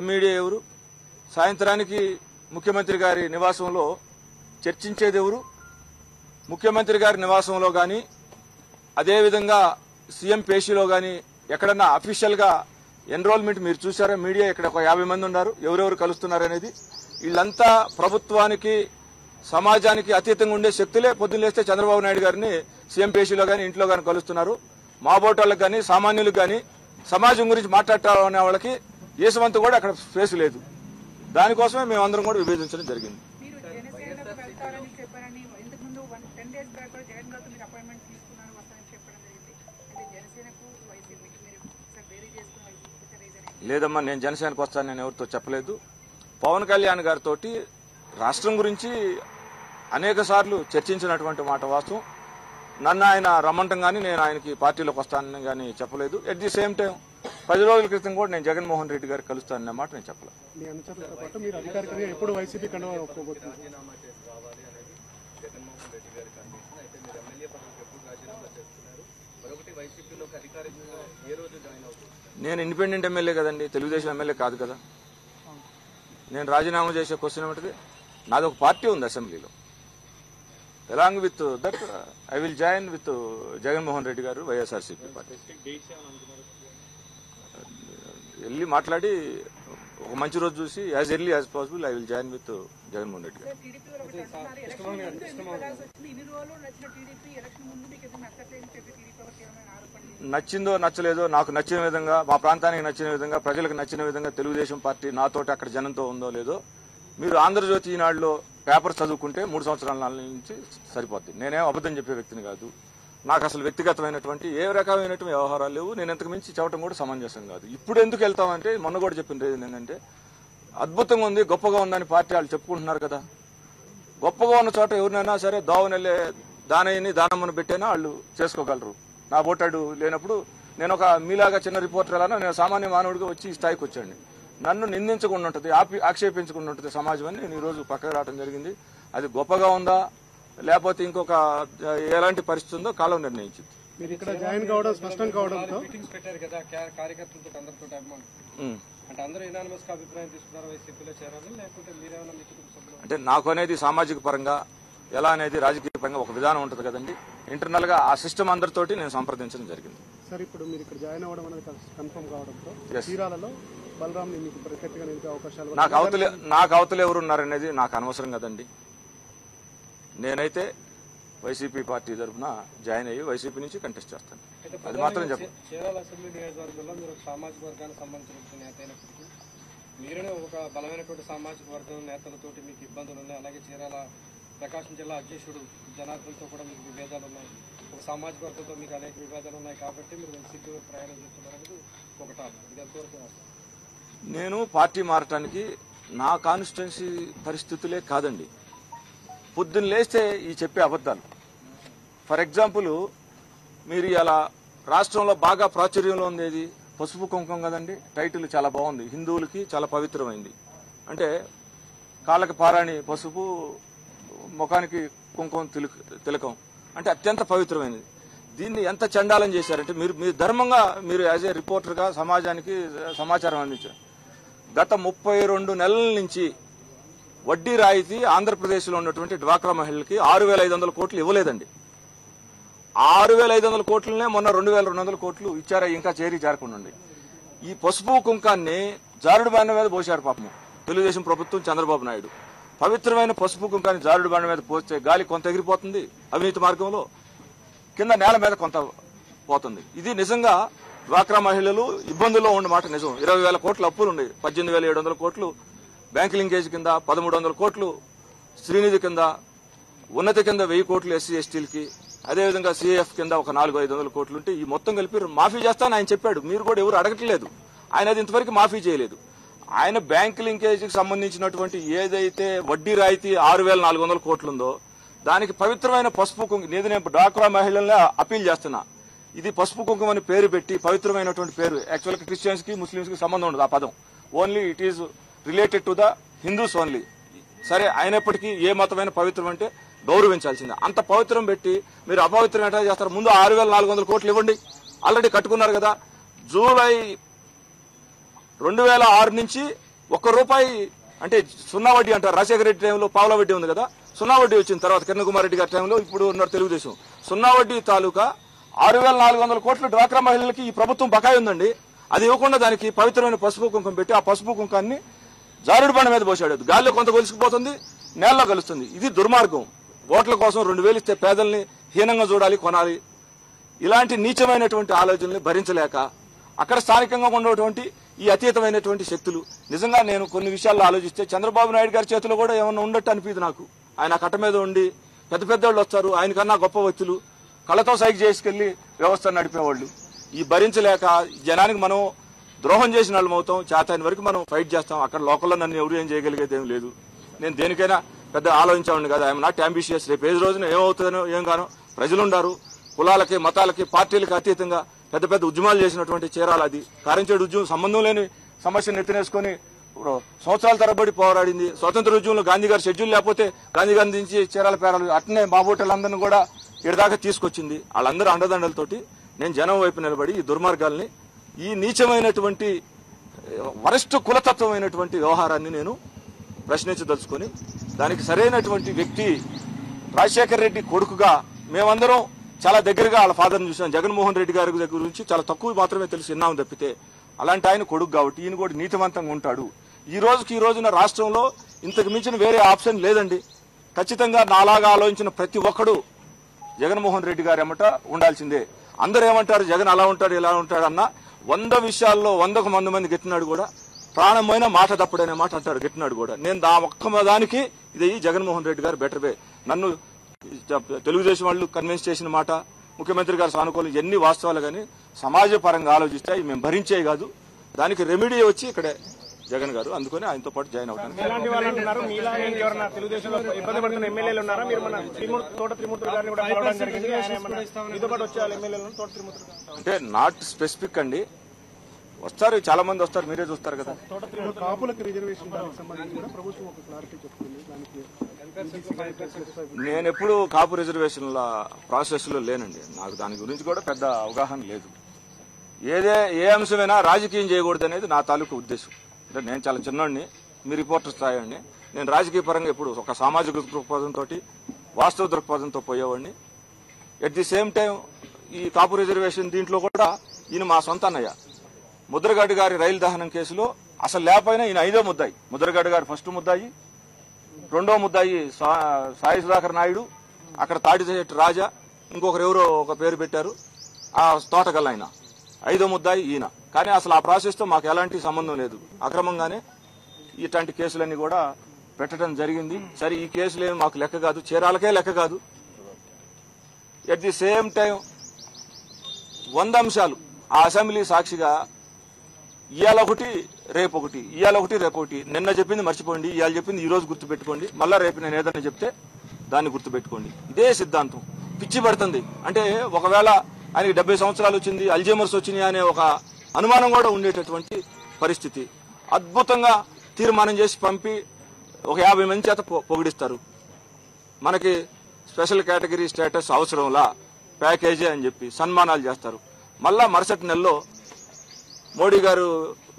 MEd ఎవరు? సాయంత్రానికి ముఖ్యమంత్రి గారి నివాసంలో చర్చించేది ఎవరు? ముఖ్యమంత్రి గారి నివాసంలో కానీ అదేవిధంగా సీఎం పేషీలో కానీ ఎక్కడన్నా అఫీషియల్గా ఎన్రోల్మెంట్ మీరు చూసారా? మీడియా ఇక్కడ ఒక 50 మంది ఉన్నారు, ఎవరెవరు కలుస్తున్నారనేది. వీళ్ళంతా ప్రభుత్వానికి సమాజానికి అతీతంగా ఉండే శక్తులే. పొద్దున్న లేస్తే చంద్రబాబు నాయుడు గారిని సీఎం పేషీలో కానీ ఇంట్లో కానీ కలుస్తున్నారు. మా బోటోళ్ళకి కానీ సామాన్యులకు కానీ సమాజం గురించి మాట్లాడాలనే వాళ్ళకి ఏసమంతా కూడా అక్కడ స్పేస్ లేదు. దానికోసమే మేమందరం కూడా విభేదించడం జరిగింది. లేదమ్మా, నేను జనసేనకు వస్తాను నేను ఎవరితో చెప్పలేదు. పవన్ కళ్యాణ్ గారితో రాష్ట్రం గురించి అనేక సార్లు చర్చించినటువంటి మాట వాస్తవం. నన్ను ఆయన రమ్మంటం కానీ నేను ఆయనకి పార్టీలోకి వస్తానని కానీ చెప్పలేదు. ఎట్ ది సేమ్ టైం 10 రోజుల క్రితం కూడా నేను జగన్మోహన్ రెడ్డి గారికి కలుస్తానన్న మాట నేను చెప్పలేదు. నేను ఇండిపెండెంట్ ఎమ్మెల్యే కదండి, తెలుగుదేశం ఎమ్మెల్యే కాదు కదా. నేను రాజీనామా చేసే క్వశ్చన్ ఏమిటిది? నాది ఒక పార్టీ ఉంది అసెంబ్లీలో. Along with that I will join with Jaganmohan Reddy గారు వైఎస్ఆర్సీపీ పార్టీ. వెళ్ళి మాట్లాడి ఒక మంచి రోజు చూసి as early as possible I will join with Jaganmohan Reddy గారు. నచ్చిందో నచ్చలేదో నాకు నచ్చిన విధంగా, మా ప్రాంతానికి నచ్చిన విధంగా, ప్రజలకు నచ్చిన విధంగా తెలుగుదేశం పార్టీ నాతోటి అక్కడ జనంతో ఉందో లేదో మీరు ఆంధ్రజ్యోతి ఈనాడులో పేపర్ చదువుకుంటే 3 సంవత్సరాల నుంచి సరిపోద్ది. నేనేం అబద్ధం చెప్పే వ్యక్తిని కాదు. నాకు అసలు వ్యక్తిగతమైనటువంటి ఏ రకమైనటువంటి వ్యవహారాలు లేవు. నేను ఇంతకు మించి చెప్పడం కూడా సమంజసం కాదు. ఇప్పుడు ఎందుకు వెళ్తామంటే మొన్న కూడా చెప్పిన రీజన్ ఏంటంటే అద్భుతంగా ఉంది, గొప్పగా ఉందని పార్టీ వాళ్ళు చెప్పుకుంటున్నారు కదా. గొప్పగా ఉన్న చోట ఎవరినైనా సరే దోవనెళ్ళే దానయ్యని దానమ్మను పెట్టైనా వాళ్ళు చేసుకోగలరు. నా ఓటాడు లేనప్పుడు నేను ఒక మీలాగా చిన్న రిపోర్టర్ ఎలా నేను సామాన్య మానవుడిగా వచ్చి ఈ స్థాయికి వచ్చాను. నన్ను నిందించకుండా ఉంటుంది, ఆక్షేపించకుండా ఉంటుంది సమాజం అని నేను ఈరోజు పక్కకు రావడం జరిగింది. అది గొప్పగా ఉందా లేకపోతే ఇంకొక ఎలాంటి పరిస్థితి ఉందో కాలం నిర్ణయించింది. మీరు ఇక్కడ జాయిన్ కావడం స్పష్టం కావడంతో మీటింగ్స్ పెట్టారు కదా కార్యకర్తలతో అందరితో అంటే అందరూ యునానిమస్ గా అభిప్రాయం తీసుకున్నారు వైసీపీలో చేరాలి లేకుంటే మీరేమైనా మీ కుటుంబ సభ్యులు? అంటే నాకు అనేది సామాజిక పరంగా ఎలా అనేది రాజకీయ పరంగా ఒక విధానం ఉంటుంది కదండి. ఇంటర్నల్ గా ఆ సిస్టమ్ అందరితోటి నేను సంప్రదించడం జరిగింది. సార్ ఇప్పుడు మీరు ఇక్కడ జాయిన్ అవ్వడం అనేది కన్ఫర్మ్ కావడంతో చీరాలలో బలరాంని మీకు ప్రత్యేకంగా నిలిపే అవకాశాలు నాకు అవతల ఎవరు ఉన్నారనేది నాకు అనవసరం కదండి. నేనైతే వైసీపీ పార్టీ తరఫున జాయిన్ అయ్యి వైసీపీ నుంచి కంటెస్ట్ చేస్తాను. అది మాత్రం చెప్పండి. చీరాల అసెంబ్లీ నియోజకవర్గంలో మీరు సామాజిక వర్గానికి సంబంధించిన నేత అయినప్పటికీ మీరునే ఒక బలమైనటువంటి సామాజిక వర్గం నేతలతోటి మీకు ఇబ్బందులు ఉన్నాయి. అలాగే చీరాల ప్రకాశం జిల్లా అధ్యక్షుడు జనార్దన్తో కూడా మీకు విభేదాలు ఉన్నాయి. ఒక సామాజిక వర్గంతో మీకు అనేక విభేదాలు ఉన్నాయి కాబట్టి మీరు వైసీపీ ప్రయాణం చేస్తున్నారనేది ఒక టాపిక్. ఇది ఎంతవరకు? నేను పార్టీ మారటానికి నా కాన్స్టిట్యున్సీ పరిస్థితులే కాదండి. పొద్దున్న లేస్తే ఈ చెప్పే అబద్ధాలు. ఫర్ ఎగ్జాంపుల్ మీరు ఇలా రాష్ట్రంలో బాగా ప్రాచుర్యంలో ఉండేది పసుపు కుంకుమ కదండి. టైటిల్ చాలా బాగుంది, హిందువులకి చాలా పవిత్రమైంది. అంటే కాళ్ళకి పారాణి పసుపు, ముఖానికి కుంకుమ తిలకం అంటే అత్యంత పవిత్రమైనది. దీన్ని ఎంత చండాలం చేశారంటే మీరు ధర్మంగా మీరు యాజ్ ఏ రిపోర్టర్గా సమాజానికి సమాచారం అందించారు. గత 32 నెలల నుంచి వడ్డీ రాయితీ ఆంధ్రప్రదేశ్లో ఉన్నటువంటి డ్వాక్రా మహిళలకి 6,500 కోట్లు ఇవ్వలేదండి. 6,500 కోట్లనే మొన్న 2,200 కోట్లు ఇచ్చారా, ఇంకా చేరకుండా. ఈ పసుపు కుంకాన్ని జారుడు బండ మీద పోశారు పాపం తెలుగుదేశం ప్రభుత్వం, చంద్రబాబు నాయుడు. పవిత్రమైన పసుపు కుంకాన్ని జారుడు బండ మీద పోస్తే గాలి కొంత ఎగిరిపోతుంది అవినీతి మార్గంలో, కింద నేల మీద కొంత పోతుంది. ఇది నిజంగా డ్వాక్రా మహిళలు ఇబ్బందుల్లో ఉన్న మాట నిజం. 20,000 కోట్ల అప్పులు ఉన్నాయి, 18,700 కోట్లు బ్యాంక్ లింకేజ్ కింద, 1,300 కోట్లు శ్రీనిధి కింద, ఉన్నతి కింద 1000 కోట్లు ఎస్సీ ఎస్టీలకి, అదేవిధంగా సిఐఎఫ్ కింద ఒక 400-500 కోట్లు ఉంటే ఈ మొత్తం కలిపి మాఫీ చేస్తానని ఆయన చెప్పాడు. మీరు కూడా ఎవరు అడగట్లేదు. ఆయన అది ఇంతవరకు మాఫీ చేయలేదు. ఆయన బ్యాంక్ లింకేజీకి సంబంధించినటువంటి ఏదైతే వడ్డీ రాయితీ 6,400 కోట్లు ఉందో దానికి పవిత్రమైన పసుపు కుంకుమ, నేను డ్వాక్రా మహిళల్ని అపీల్ చేస్తున్నా. ఇది పసుపు కుంకుమ అని పేరు పెట్టి పవిత్రమైనటువంటి పేరు. యాక్చువల్గా క్రిస్టియన్స్ కి ముస్లింస్ కి సంబంధం ఉండదు ఆ పదం. Only it is related to the Hindus only. సరే, అయినప్పటికీ ఏ మతమైన పవిత్రం అంటే గౌరవించాల్సిందే. అంత పవిత్రం పెట్టి మీరు అపవిత్రం ఎట్లా చేస్తారు? ముందు 6,400 కోట్లు ఇవ్వండి, ఆల్రెడీ కట్టుకున్నారు కదా. జూలై 2006 నుంచి ₹1 అంటే సున్నా వడ్డీ అంటారు. రాజశేఖర రెడ్డి టైంలో పావుల వడ్డీ ఉంది కదా, సున్నా వడ్డీ వచ్చిన తర్వాత కిరణ్ కుమార్ రెడ్డి గారి టైంలో ఇప్పుడు ఉన్నారు తెలుగుదేశం. సున్నా వడ్డీ తాలూకా 6,400 కోట్లు డ్వాక్రా మహిళలకి ఈ ప్రభుత్వం బకాయి ఉందండి. అది ఇవ్వకుండా దానికి పవిత్రమైన పసుపు కుంకుమ పెట్టి ఆ పసుపు కుంకాన్ని జారుడు బండ మీద పోసాడు. గాలిలో కొంత కొలిసిపోతుంది, నేలలో కలుస్తుంది. ఇది దుర్మార్గం. ఓట్ల కోసం 2,000 ఇస్తే పేదల్ని హీనంగా చూడాలి, కొనాలి. ఇలాంటి నీచమైనటువంటి ఆలోచనల్ని భరించలేక అక్కడ స్థానికంగా ఉన్నటువంటి ఈ అతీతమైనటువంటి శక్తులు నిజంగా నేను కొన్ని విషయాల్లో ఆలోచిస్తే చంద్రబాబు నాయుడు గారి చేతిలో కూడా ఏమన్నా ఉండట్టు అనిపిది నాకు. ఆయన కట్ట మీద ఉండి పెద్ద పెద్దవాళ్ళు వస్తారు, ఆయన కన్నా గొప్ప వ్యక్తులు కళ్ళతో సైకి చేసుకెళ్లి వ్యవస్థను నడిపేవాళ్ళు. ఈ భరించలేక జనానికి మనం ద్రోహం చేసిన వాళ్ళం అవుతాం. చేతైన వరకు మనం ఫైట్ చేస్తాం. అక్కడ లోకల్లో నన్ను ఎవరు ఏం చేయగలిగేది ఏం లేదు. నేను దేనికైనా పెద్ద ఆలోచించామండి కదా. I'm not ambitious. రేపు ఏ రోజున ఏమవుతుందో ఏం గానో ప్రజలుండారు. కులాలకి మతాలకి పార్టీలకి అతీతంగా పెద్ద పెద్ద ఉద్యమాలు చేసినటువంటి చీరాల అది కారంచేడు ఉద్యమం సంబంధం లేని సమస్యను ఎత్తినేసుకుని సంవత్సరాల తరబడి పోరాడింది. స్వతంత్ర ఉద్యమంలో గాంధీ గారు షెడ్యూల్ లేకపోతే గాంధీ గారి నుంచి చీరాల పేరాలు అట్నే మా బోటలందరినీ కూడా ఇడదాకా తీసుకొచ్చింది. వాళ్ళందరూ అండదండలతోటి నేను జనం వైపు నిలబడి ఈ దుర్మార్గాల్ని, ఈ నీచమైనటువంటి వరస్ట్ కులతత్వమైనటువంటి వ్యవహారాన్ని నేను ప్రశ్నించదలుచుకొని దానికి సరైనటువంటి వ్యక్తి రాజశేఖర రెడ్డి కొడుకుగా మేమందరం చాలా దగ్గరగా వాళ్ళ ఫాదర్ని చూసాం. జగన్మోహన్ రెడ్డి గారి దగ్గర గురించి చాలా తక్కువ మాత్రమే తెలిసి విన్నాం తప్పితే అలాంటి ఆయన కొడుకు కాబట్టి ఈయన కూడా నీతివంతంగా ఉంటాడు. ఈ రోజున రాష్ట్రంలో ఇంతకు మించిన వేరే ఆప్షన్ లేదండి. ఖచ్చితంగా నాలాగా ఆలోచించిన ప్రతి ఒక్కడు జగన్మోహన్ రెడ్డి గారు ఎమ్మట ఉండాల్సిందే. అందరూ ఏమంటారు జగన్ అలా ఉంటాడు ఇలా ఉంటాడు అన్న 100 విషయాల్లో 100 మంది గెట్టినాడు కూడా ప్రాణమైన మాట తప్పుడనే మాట అంటారు గెట్టినాడు కూడా. నేను ఒక్క దానికి ఇది జగన్మోహన్ రెడ్డి గారు బెటర్ వే. నన్ను తెలుగుదేశం వాళ్ళు కన్విన్స్ చేసిన మాట, ముఖ్యమంత్రి గారు సానుకూలం, ఎన్ని వాస్తవాలు కానీ సమాజ పరంగా ఆలోచిస్తే మేము భరించే కాదు. దానికి రెమెడీ వచ్చి ఇక్కడే జగన్ గారు, అందుకని ఆయనతో పాటు జాయిన్ అవుతాను. అంటే నాట్ స్పెసిఫిక్ అండి, వస్తారు చాలా మంది వస్తారు, మీరే చూస్తారు కదా. నేను ఎప్పుడు కాపు రిజర్వేషన్ల ప్రాసెస్ లో లేనండి. నాకు దాని గురించి కూడా పెద్ద అవగాహన లేదు. ఏ అంశమైనా రాజకీయం చేయకూడదు అనేది నా తాలూకు ఉద్దేశం. అంటే నేను చాలా చిన్నోడిని, మీ రిపోర్టర్ స్థాయి. నేను రాజకీయ పరంగా ఎప్పుడు ఒక సామాజిక దృక్పథంతో వాస్తవ దృక్పథంతో పోయేవాడిని. ఎట్ ది సేమ్ టైం ఈ కాపు రిజర్వేషన్ దీంట్లో కూడా ఈయన మా సొంత అన్నయ్య. ముద్రగడ్డ గారి రైలు దహనం కేసులో అసలు లేకపోయినా ఈయన 5వ ముద్దాయి. ముద్రగడ్డ గారి ఫస్ట్ ముద్దాయి, 2వ ముద్దాయి సాయి సుధాకర్ నాయుడు, అక్కడ తాటిచెట్టు రాజా, ఇంకొకరు ఎవరో ఒక పేరు పెట్టారు ఆ తోటగల్ల ఆయన. 5వ ముద్దాయి ఈయన. కానీ అసలు ఆ ప్రాసెస్ తో మాకు ఎలాంటి సంబంధం లేదు. అక్రమంగానే ఇట్లాంటి కేసులన్నీ కూడా పెట్టడం జరిగింది. సరే ఈ కేసులు ఏమి మాకు లెక్క కాదు, చీరాలకే లెక్క కాదు. ఎట్ ది సేమ్ టైం 100 అంశాలు ఆ అసెంబ్లీ సాక్షిగా ఇవాళ ఒకటి రేపొకటి, ఇవాళ ఒకటి రేపొకటి. నిన్న చెప్పింది మర్చిపోండి, ఇవాళ చెప్పింది ఈ రోజు గుర్తుపెట్టుకోండి, మళ్ళా రేపు నేను ఏదైనా చెప్తే దాన్ని గుర్తుపెట్టుకోండి. ఇదే సిద్ధాంతం. పిచ్చి పడుతుంది. అంటే ఒకవేళ ఆయనకి 70 సంవత్సరాలు వచ్చింది, అల్జీమర్స్ వచ్చినాయి అనే ఒక అనుమానం కూడా ఉండేటటువంటి పరిస్థితి. అద్భుతంగా తీర్మానం చేసి పంపి ఒక 50 మంది చేత పొగిడిస్తారు. మనకి స్పెషల్ కేటగిరీ స్టేటస్ అవసరంలా, ప్యాకేజీ అని చెప్పి సన్మానాలు చేస్తారు. మళ్ళా మరుసటి నెలలో మోడీ గారు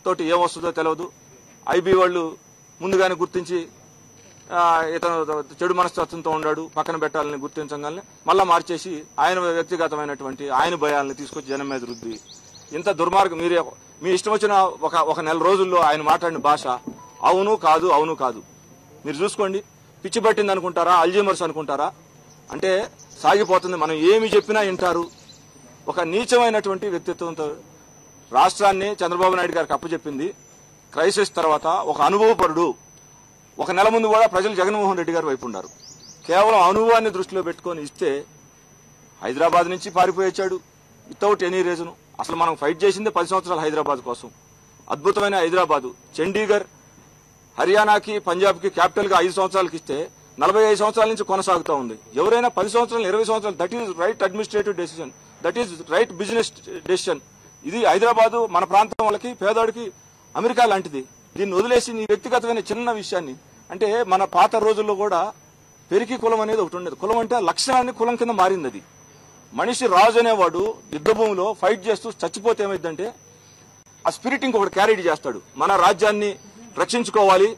తోటి ఏమొస్తుందో తెలియదు. ఐబీ వాళ్ళు ముందుగానే గుర్తించి ఇతను చెడు మనస్తత్వంతో ఉన్నాడు, పక్కన పెట్టాలని గుర్తించగానే మళ్ళా మార్చేసి ఆయన వ్యక్తిగతమైనటువంటి ఆయన భయాలను తీసుకొచ్చి జనం మీద రుద్ది ఇంత దుర్మార్గం. మీరే మీ ఇష్టం వచ్చిన ఒక నెల రోజుల్లో ఆయన మాట్లాడిన భాష అవును కాదు అవును కాదు. మీరు చూసుకోండి. పిచ్చి పట్టింది అనుకుంటారా, అల్జీమర్స్ అనుకుంటారా? అంటే సాగిపోతుంది. మనం ఏమి చెప్పినా వింటారు. ఒక నీచమైనటువంటి వ్యక్తిత్వంతో రాష్ట్రాన్ని చంద్రబాబు నాయుడు గారికి అప్పచెప్పింది. క్రైసిస్ తర్వాత ఒక అనుభవపరుడు. ఒక నెల ముందు కూడా ప్రజలు జగన్మోహన్ రెడ్డి గారి వైపు ఉన్నారు. కేవలం అనుభవాన్ని దృష్టిలో పెట్టుకొని ఇస్తే హైదరాబాద్ నుంచి పారిపోయొచ్చాడు వితౌట్ ఎనీ రీజన్. అసలు మనం ఫైట్ చేసింది 10 సంవత్సరాలు హైదరాబాద్ కోసం. అద్భుతమైన హైదరాబాద్, చండీగఢ్, హర్యానాకి పంజాబ్కి క్యాపిటల్ గా 5 సంవత్సరాలకి ఇస్తే 45 సంవత్సరాల నుంచి కొనసాగుతూ ఉంది. ఎవరైనా 10 సంవత్సరాలు 20 సంవత్సరాలు, that is right administrative decision, that is right business decision. ఇది హైదరాబాద్ మన ప్రాంతం వాళ్ళకి, పేదవాడికి అమెరికా లాంటిది. దీన్ని వదిలేసి నీ వ్యక్తిగతమైన చిన్న విషయాన్ని, అంటే మన పాత రోజుల్లో కూడా పెరికి కులం అనేది ఒకటి ఉండేది. కులం అంటే లక్షణాన్ని కులం కింద మారింది. అది మనిషి రాజు అనేవాడు యుద్ధ భూమిలో ఫైట్ చేస్తూ చచ్చిపోతే ఏమైందంటే ఆ స్పిరిట్ ఇంకొకటి క్యారీ చేస్తాడు. మన రాజ్యాన్ని రక్షించుకోవాలి.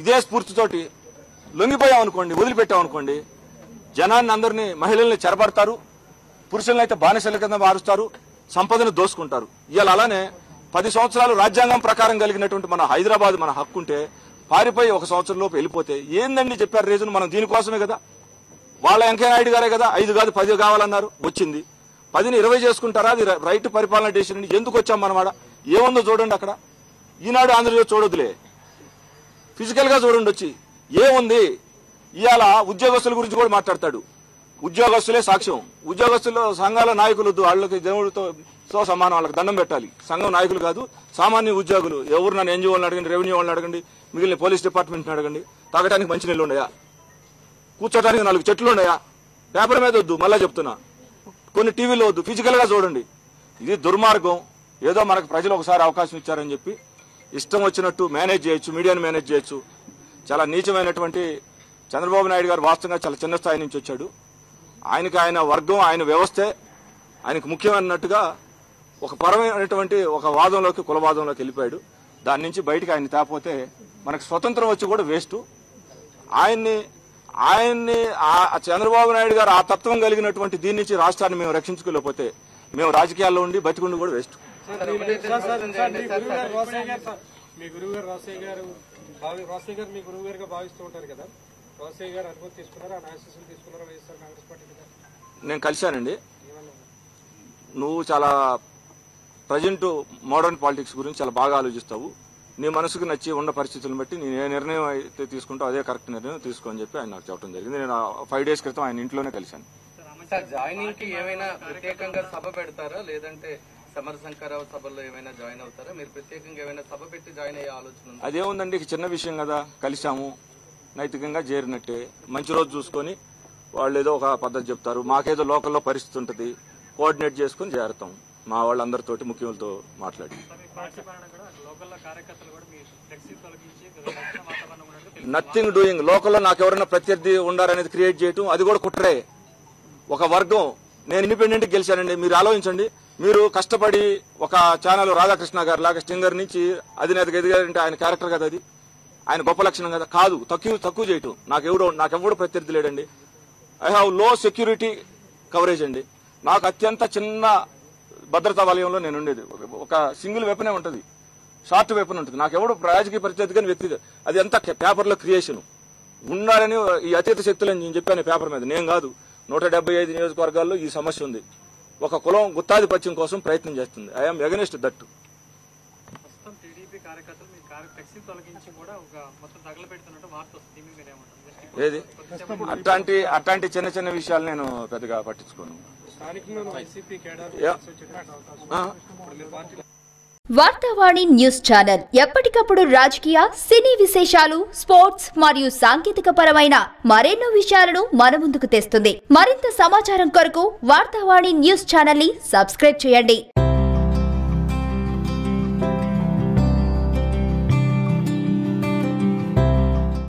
ఇదే స్ఫూర్తితోటి లొంగిపోయామనుకోండి, వదిలిపెట్టామనుకోండి, జనాన్ని అందరినీ మహిళల్ని చెరబడతారు, పురుషులను అయితే బానిసల కింద మారుస్తారు, సంపదను దోసుకుంటారు. ఇవాళ అలానే 10 సంవత్సరాలు రాజ్యాంగం ప్రకారం కలిగినటువంటి మన హైదరాబాద్ మన హక్కు ఉంటే పారిపోయి 1 సంవత్సరం లోపు వెళ్ళిపోతే ఏందండి చెప్పారు రీజన్? మనం దీనికోసమే కదా, వాళ్ళ వెంకయ్యనాయుడు గారే కదా 5 కాదు 10 కావాలన్నారు, వచ్చింది. 10ని 20 చేసుకుంటారా? అది రైట్ పరిపాలన డెసిషన్. ఎందుకు వచ్చాం మనమాట? ఏముందో చూడండి అక్కడ. ఈనాడు ఆంధ్రజ్యోతి చూడొద్దులే, ఫిజికల్ గా చూడండి వచ్చి ఏముంది. ఇవాళ ఉద్యోగస్తుల గురించి కూడా మాట్లాడతాడు. ఉద్యోగస్తులే సాక్ష్యం. ఉద్యోగస్తులు సంఘాల నాయకులు వాళ్ళకి దేవుడితో సమానం, వాళ్ళకి దండం పెట్టాలి. సంఘం నాయకులు కాదు, సామాన్య ఉద్యోగులు. ఎవరు నన్ను ఎన్జిఓ వాళ్ళని అడగండి, రెవెన్యూ వాళ్ళని అడగండి, మిగిలిన పోలీస్ డిపార్ట్మెంట్ని అడగండి. తాగడానికి మంచినీళ్ళు ఉన్నాయా? కూర్చోడానికి 4 చెట్లు ఉన్నాయా? పేపర్ మీద వద్దు, మళ్ళా చెప్తున్నా, కొన్ని టీవీలో వద్దు, ఫిజికల్ గా చూడండి. ఇది దుర్మార్గం. ఏదో మనకు ప్రజలు ఒకసారి అవకాశం ఇచ్చారని చెప్పి ఇష్టం వచ్చినట్టు మేనేజ్ చేయొచ్చు, మీడియాను మేనేజ్ చేయొచ్చు. చాలా నీచమైనటువంటి చంద్రబాబు నాయుడు గారు వాస్తవంగా చాలా చిన్న స్థాయి నుంచి వచ్చాడు. ఆయనకి ఆయన వర్గం, ఆయన వ్యవస్థే ఆయనకు ముఖ్యమైనట్టుగా ఒక పరమైనటువంటి ఒక వాదంలోకి, కులవాదంలోకి వెళ్ళిపోయాడు. దాని నుంచి బయటకు ఆయన తేపోతే మనకు స్వతంత్రం వచ్చి కూడా వేస్ట్. ఆయన్ని చంద్రబాబు నాయుడు గారు ఆ తత్వం కలిగినటువంటి దీని నుంచి రాష్ట్రాన్ని మేము రక్షించుకోలేకపోతే మేము రాజకీయాల్లో ఉండి బతికుండి కూడా వేస్ట్. మీ గురువు గారు రోసయ్య గారు మీ గురువు గారుగా భావిస్తూ ఉంటారు కదా, రోసయ్య గారు అనుమతి తీసుకున్నారా, ఆశీస్సులు తీసుకున్నారా వైఎస్ఆర్ కాంగ్రెస్ పార్టీ? నేను కలిశానండి. నువ్వు చాలా ప్రజెంట్ మోడర్న్ పాలిటిక్స్ గురించి చాలా బాగా ఆలోచిస్తావు. నీ మనసుకు నచ్చి ఉన్న పరిస్థితులను బట్టి నేను ఏ నిర్ణయం అయితే తీసుకుంటావు అదే కరెక్ట్ నిర్ణయం తీసుకోని చెప్పి ఆయన నాకు చెప్పడం జరిగింది. నేను 5 days క్రితం ఆయన ఇంట్లోనే కలిశాను. జాయినింగ్ కి ఏమైనా ప్రత్యేకంగా సభ పెడతారా, లేదంటే సమరశంకరరావు సభల్లో ఏమైనా జాయిన్ అవుతారా? మీరు ప్రత్యేకంగా ఏమైనా సభ పెట్టి జాయిన్ అయ్యే ఆలోచన? అదేముందండి, చిన్న విషయం కదా, కలిశాము, నైతికంగా చేరినట్టే. మంచి రోజు చూసుకొని వాళ్ళు ఏదో ఒక పద్ధతి చెప్తారు, మాకేదో లోకల్లో పరిస్థితి ఉంటుంది, కోఆర్డినేట్ చేసుకుని చేరుతాం మా వాళ్ళందరితోటి, ముఖ్యులతో మాట్లాడి. Nothing doing. లోకల్లో నాకు ఎవరైనా ప్రత్యర్థి ఉండారనేది క్రియేట్ చేయటం అది కూడా కుట్రే. ఒక వర్గం, నేను ఇండిపెండెంట్ గెలిచానండి. మీరు ఆలోచించండి, మీరు కష్టపడి ఒక ఛానల్ రాధాకృష్ణ గారు లాగా స్టింగర్ నుంచి అధినేతగా ఎదిగారంటే ఆయన క్యారెక్టర్ కదా, అది ఆయన గొప్ప లక్షణం కదా. కాదు, తక్కువ చేయటం. నాకెవడో ప్రత్యర్థి లేడండి. ఐ హావ్ లో సెక్యూరిటీ కవరేజ్ అండి. నాకు అత్యంత చిన్న భద్రతా వలయంలో నేను ఉండేది. ఒక సింగిల్ వెపనే ఉంటుంది, షార్ట్ వెపన్ ఉంటుంది. నాకెవడు రాజకీయ ప్రత్యర్థి కానీ వ్యక్తి, అది ఎంత పేపర్లో క్రియేషన్ ఉండాలని ఈ అతీత శక్తులని నేను చెప్పాను పేపర్ మీద. నేను కాదు, 175 నియోజకవర్గాల్లో ఈ సమస్య ఉంది. ఒక కులం గుత్తాధిపత్యం కోసం ప్రయత్నం చేస్తుంది. I'm against that. ఏది అట్లాంటి చిన్న చిన్న విషయాలు నేను పెద్దగా పట్టించుకోను. వార్తావాణి న్యూస్ ఛానల్ ఎప్పటికప్పుడు రాజకీయ, సినీ విశేషాలు, స్పోర్ట్స్ మరియు సాంకేతిక పరమైన మరెన్నో విషయాలను మన ముందుకు తెస్తుంది. మరింత సమాచారం కొరకు వార్తావాణి న్యూస్ ఛానల్ ని సబ్స్క్రైబ్ చేయండి.